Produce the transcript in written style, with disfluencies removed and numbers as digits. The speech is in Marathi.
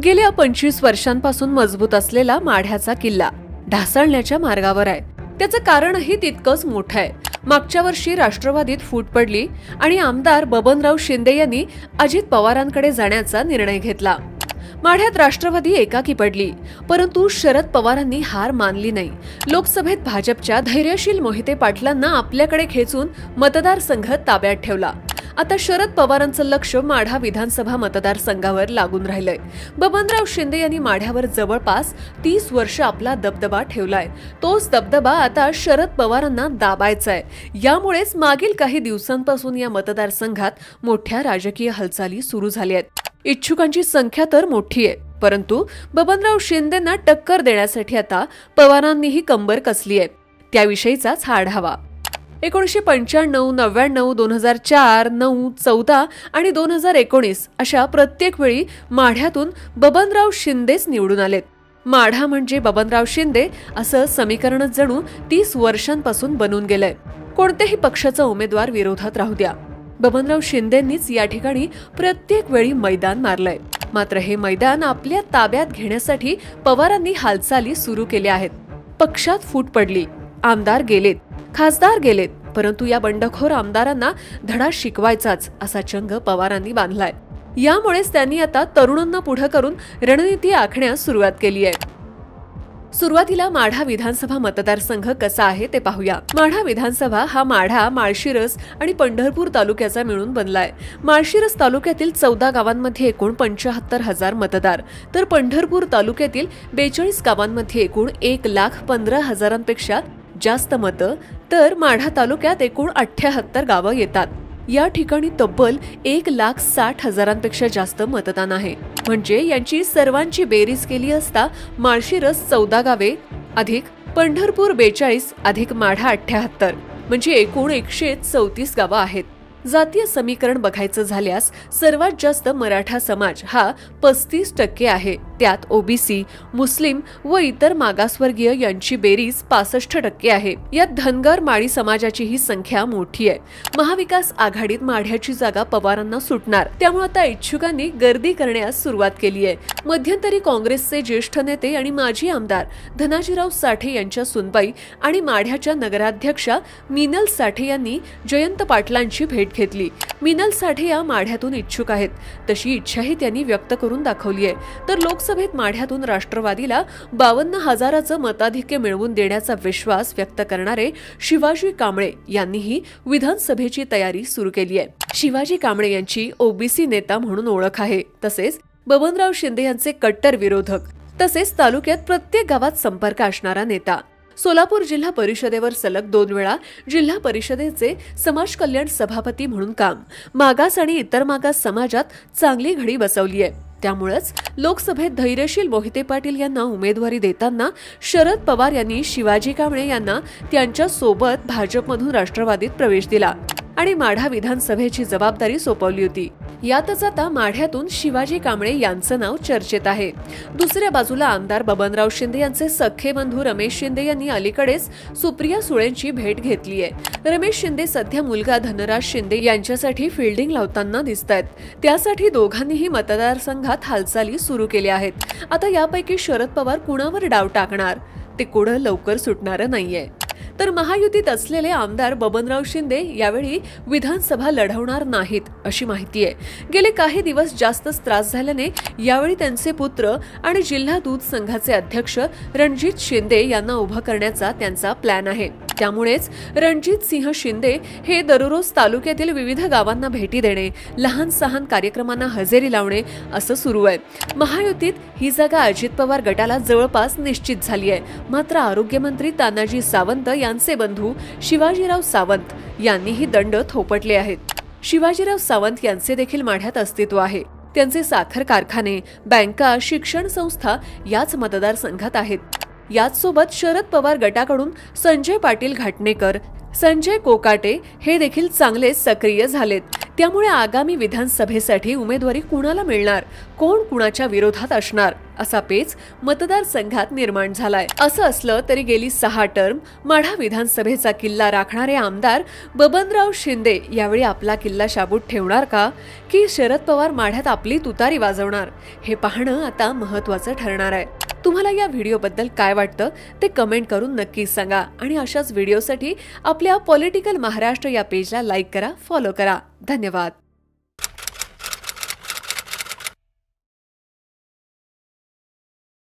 गेल्या 25 वर्षांपासून मजबूत असलेला माढ्याचा किल्ला ढासळण्याच्या मार्गावर आहे। त्याचं कारणही तितकंच मोठं आहे। मागच्या वर्षी राष्ट्रवादीत फूट पडली आणि आमदार बबनराव शिंदे यांनी अजित पवारांकडे जाण्याचा निर्णय घेतला। माढ्यात राष्ट्रवादी एकाकी पडली, परंतु शरद पवारांनी हार मानली नाही। लोकसभेत भाजपच्या धैर्यशील मोहिते पाटलांना आपल्याकडे खेचून मतदारसंघ ताब्यात ठेवला। आता शरद पवारांचं लक्ष माढा विधानसभा मतदारसंघावर लागून राहिलंय। बबनराव शिंदे यांनी माढ्यावर जवळपास 30 वर्ष आपला दबदबा ठेवलाय। तोच दबदबा आता शरद पवारांना दाबायचा आहे। यामुळेच मागील काही दिवसांपासून या मतदारसंघात मोठ्या राजकीय हालचाली सुरू झाल्या आहेत। इच्छुकांची संख्या तर मोठी आहे, परंतु बबनराव शिंदेंना टक्कर देण्यासाठी आता पवारांनीही कंबर कसली आहे। त्याविषयीचाच हा आढावा। 1995, 99, 2004, 9, 14 आणि 2019 अशा प्रत्येक वेळी माढ्यातून बबनराव शिंदेच निवडून आलेत। माढा म्हणजे बबनराव शिंदे असं समीकरणच जणू 30 वर्षांपासून बनून गेलंय। कोणत्याही पक्षाचा उमेदवार विरोधात राहू द्या, बबनराव शिंदेंनीच या ठिकाणी प्रत्येक वेळी मैदान मारलंय। मात्र हे मैदान आपल्या ताब्यात घेण्यासाठी पवारांनी हालचाली सुरू केल्या आहेत। पक्षात फूट पडली, आमदार गेलेत, खासदार गेलेत, परंतु या बंडखोर आमदारांना धडा शिकवायचाच असा चंग पवारांनी बांधलाय। यामुळेच त्यांनी आता तरुणांना पुढे करून रणनीती आखण्यास सुरुवात केली आहे। सुरुवातीला माढा विधानसभा मतदारसंघ कसा आहे ते पाहूया। माढा विधानसभा हा माढा, माळशिरस आणि पंढरपूर तालुक्याचा मिळून बनलाय। माळशिरस तालुक्यातील 14 गावांमध्ये एकूण 75,000 मतदार, तर पंढरपूर तालुक्यातील 42 गावांमध्ये एकूण 1,15,000पेक्षा जास्त मतं, तर माढा तालुक्यात एकूण 78 गावं येतात। या ठिकाणी तब्बल 1,60,000पेक्षा जास्त मतदान आहे। म्हणजे यांची सर्वांची बेरीज केली असता माळशिरस 14 गावे अधिक पंढरपूर 42 अधिक माढा 78 म्हणजे एकूण 134 गावं आहेत। जातीय समीकरण बघायचं झाल्यास सर्वात जास्त मराठा समाज हा 35% आहे। त्यात ओबीसी, मुस्लिम व इतर मागासवर्गीय यांची बेरीज 65% आहे। यात धनगर माळी समाजाची ही संख्या मोठी आहे। महाविकास आघाडीत माढ्याची जागा पवारांना सुटणार, त्यामुळे आता इच्छुकांनी गर्दी करण्यास सुरुवात केली आहे। मध्यंतरी काँग्रेसचे ज्येष्ठ नेते आणि माजी आमदार धनाजीराव साठे यांच्या सुनबाई आणि माढ्याच्या नगराध्यक्षा मिनल साठे यांनी जयंत पाटलांची भेट घेतली। मिनल साठे या माढ्यातून इच्छुक आहेत, तशी इच्छाही त्यांनी व्यक्त करून दाखवली आहे। तर लोकसभेत माढ्यातून राष्ट्रवादीला 52,000चं मताधिक्य मिळवून देण्याचा विश्वास व्यक्त करणारे शिवाजी कांबळे यांनीही विधानसभेची तयारी सुरू केली आहे। शिवाजी कांबळे यांची ओबीसी नेता म्हणून ओळख आहे, तसेच बबनराव शिंदे यांचे कट्टर विरोधक, तसेच तालुक्यात प्रत्येक गावात संपर्क असणारा नेता। सोलापूर जिल्हा परिषदेवर सलग 2 वेळा जिल्हा परिषदेचे समाज कल्याण सभापती म्हणून काम, मागास आणि इतर मागास समाजात चांगली घडी बसवली आहे। त्यामुळेच लोकसभेत धैर्यशील मोहिते पाटील यांना उमेदवारी देताना शरद पवार यांनी शिवाजी कांबळे यांना त्यांच्या सोबत भाजपमधून राष्ट्रवादीत प्रवेश दिला आणि माढा विधानसभेची जबाबदारी सोपवली होती। यातच आता माढ्यातून शिवाजी कांबळे यांचं नाव चर्चेत आहे। दुसऱ्या बाजूला आमदार बबनराव शिंदे यांचे सख्खे बंधू रमेश शिंदे यांनी अलीकडेच सुप्रिया सुळेंची भेट घेतली आहे। रमेश शिंदे सध्या मुलगा धनराज शिंदे यांच्यासाठी फिल्डिंग लावताना दिसतायत। त्यासाठी दोघांनीही मतदारसंघात हालचाली सुरू केल्या आहेत। आता यापैकी शरद पवार कुणावर डाव टाकणार ते कोडं लवकर सुटणारं नाहीये। तर महायुतीत असलेले आमदार बबनराव शिंदे यावेळी विधानसभा लढवणार नाहीत अशी माहिती आहे। गेले काही दिवस जास्तच त्रास झाल्याने यावेळी त्यांचे पुत्र आणि जिल्हा दूध संघाचे अध्यक्ष रणजित शिंदे यांना उभं करण्याचा त्यांचा प्लॅन आहे। त्यामुळेच रणजित सिंह शिंदे हे दररोज तालुक्यातील विविध गावांना भेटी देणे, लहान सहान कार्यक्रमांना हजेरी लावणे असं सुरू आहे। महायुतीत ही जागा अजित पवार गटाला जवळपास निश्चित झाली आहे। मात्र आरोग्यमंत्री तानाजी सावंत यांचे बंधू शिवाजीराव सावंत यांनीही दंड थोपटले आहेत। शिवाजीराव सावंत यांचे देखील माढ्यात अस्तित्व आहे। त्यांचे साखर कारखाने, बँका, शिक्षण संस्था याच मतदारसंघात आहेत। याच सोबत शरद पवार गटाकडून संजय पाटील घाटणेकर, संजय कोकाटे हे देखील चांगले सक्रिय झालेत। त्यामुळे आगामी विधानसभेसाठी उमेदवारी कुणाला मिळणार, कोण कुणाच्या विरोधात असणार असा पेच मतदारसंघात निर्माण झालाय। असं असलं तरी गेली 6 टर्म माढा विधानसभेचा किल्ला राखणारे आमदार बबनराव शिंदे यावेळी आपला किल्ला शाबूत ठेवणार का, की शरद पवार माढ्यात आपली तुतारी वाजवणार, हे पाहणं आता महत्त्वाचं ठरणार आहे। तुम्हाला या व्हिडिओबद्दल काय वाटतं ते कमेंट करून नक्की सांगा आणि अशाच व्हिडिओसाठी आपल्या पॉलिटिकल महाराष्ट्र या पेजला लाईक करा, फॉलो करा। धन्यवाद।